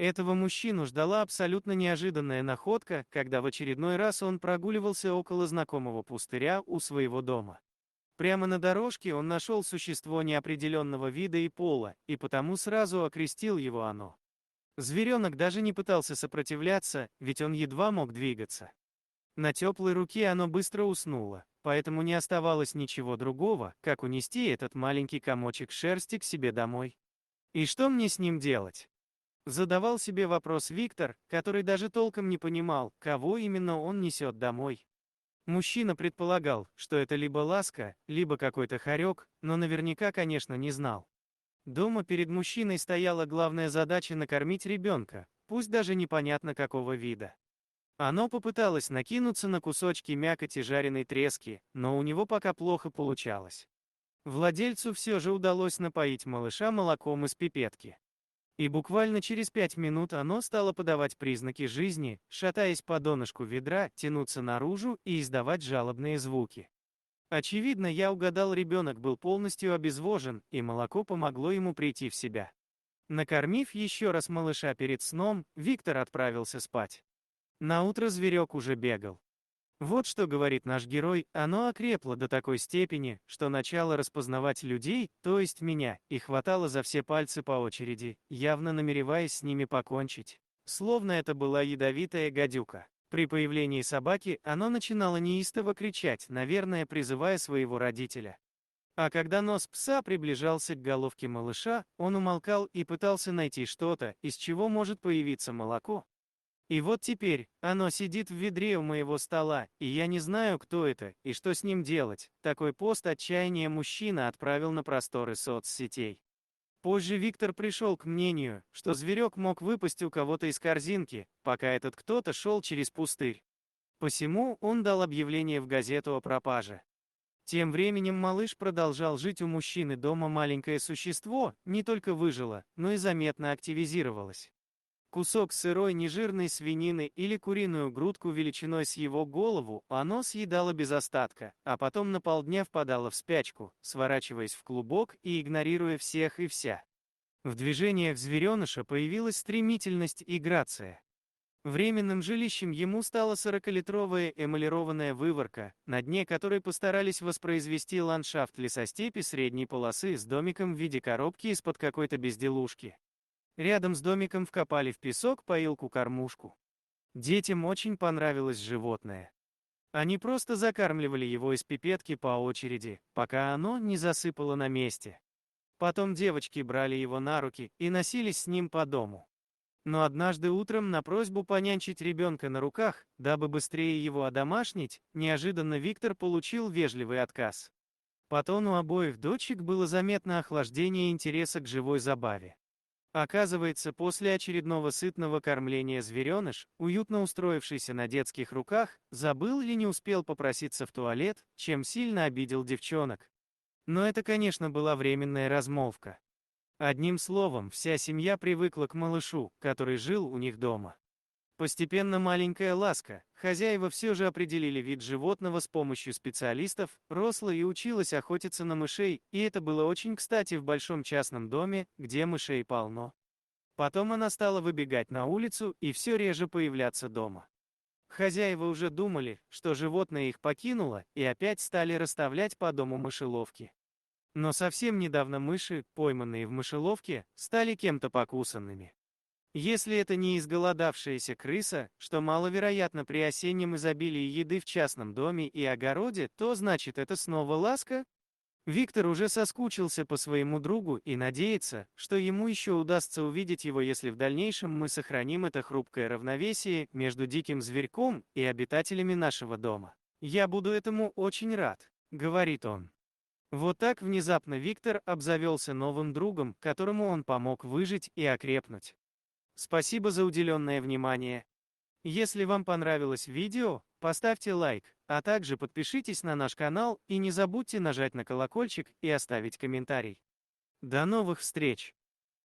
Этого мужчину ждала абсолютно неожиданная находка, когда в очередной раз он прогуливался около знакомого пустыря у своего дома. Прямо на дорожке он нашел существо неопределенного вида и пола, и потому сразу окрестил его оно. Зверенок даже не пытался сопротивляться, ведь он едва мог двигаться. На теплой руке оно быстро уснуло, поэтому не оставалось ничего другого, как унести этот маленький комочек шерсти к себе домой. И что мне с ним делать? Задавал себе вопрос Виктор, который даже толком не понимал, кого именно он несет домой. Мужчина предполагал, что это либо ласка, либо какой-то хорек, но наверняка, конечно, не знал. Дома перед мужчиной стояла главная задача накормить ребенка, пусть даже непонятно какого вида. Оно попыталось накинуться на кусочки мякоти жареной трески, но у него пока плохо получалось. Владельцу все же удалось напоить малыша молоком из пипетки. И буквально через 5 минут оно стало подавать признаки жизни, шатаясь по донышку ведра, тянуться наружу и издавать жалобные звуки. Очевидно, я угадал, ребенок был полностью обезвожен, и молоко помогло ему прийти в себя. Накормив еще раз малыша перед сном, Виктор отправился спать. Наутро зверек уже бегал. Вот что говорит наш герой: оно окрепло до такой степени, что начало распознавать людей, то есть меня, и хватало за все пальцы по очереди, явно намереваясь с ними покончить. Словно это была ядовитая гадюка. При появлении собаки оно начинало неистово кричать, наверное, призывая своего родителя. А когда нос пса приближался к головке малыша, он умолкал и пытался найти что-то, из чего может появиться молоко. И вот теперь оно сидит в ведре у моего стола, и я не знаю, кто это и что с ним делать. Такой пост отчаяния мужчина отправил на просторы соцсетей. Позже Виктор пришел к мнению, что зверек мог выпасть у кого-то из корзинки, пока этот кто-то шел через пустырь. Посему он дал объявление в газету о пропаже. Тем временем малыш продолжал жить у мужчины дома. Маленькое существо не только выжило, но и заметно активизировалось. Кусок сырой нежирной свинины или куриную грудку величиной с его голову оно съедало без остатка, а потом на полдня впадало в спячку, сворачиваясь в клубок и игнорируя всех и вся. В движениях звереныша появилась стремительность и грация. Временным жилищем ему стала 40-литровая эмалированная выворка, на дне которой постарались воспроизвести ландшафт лесостепи средней полосы с домиком в виде коробки из-под какой-то безделушки. Рядом с домиком вкопали в песок поилку-кормушку. Детям очень понравилось животное. Они просто закармливали его из пипетки по очереди, пока оно не засыпало на месте. Потом девочки брали его на руки и носились с ним по дому. Но однажды утром на просьбу понянчить ребенка на руках, дабы быстрее его одомашнить, неожиданно Виктор получил вежливый отказ. По тону обоих дочек было заметно охлаждение интереса к живой забаве. Оказывается, после очередного сытного кормления звереныш, уютно устроившийся на детских руках, забыл или не успел попроситься в туалет, чем сильно обидел девчонок. Но это, конечно, была временная размолвка. Одним словом, вся семья привыкла к малышу, который жил у них дома. Постепенно маленькая ласка, хозяева все же определили вид животного с помощью специалистов, росла и училась охотиться на мышей, и это было очень кстати в большом частном доме, где мышей полно. Потом она стала выбегать на улицу и все реже появляться дома. Хозяева уже думали, что животное их покинуло, и опять стали расставлять по дому мышеловки. Но совсем недавно мыши, пойманные в мышеловке, стали кем-то покусанными. Если это не изголодавшаяся крыса, что маловероятно при осеннем изобилии еды в частном доме и огороде, то значит это снова ласка? Виктор уже соскучился по своему другу и надеется, что ему еще удастся увидеть его, если в дальнейшем мы сохраним это хрупкое равновесие между диким зверьком и обитателями нашего дома. «Я буду этому очень рад», — говорит он. Вот так внезапно Виктор обзавелся новым другом, которому он помог выжить и окрепнуть. Спасибо за уделенное внимание. Если вам понравилось видео, поставьте лайк, а также подпишитесь на наш канал и не забудьте нажать на колокольчик и оставить комментарий. До новых встреч!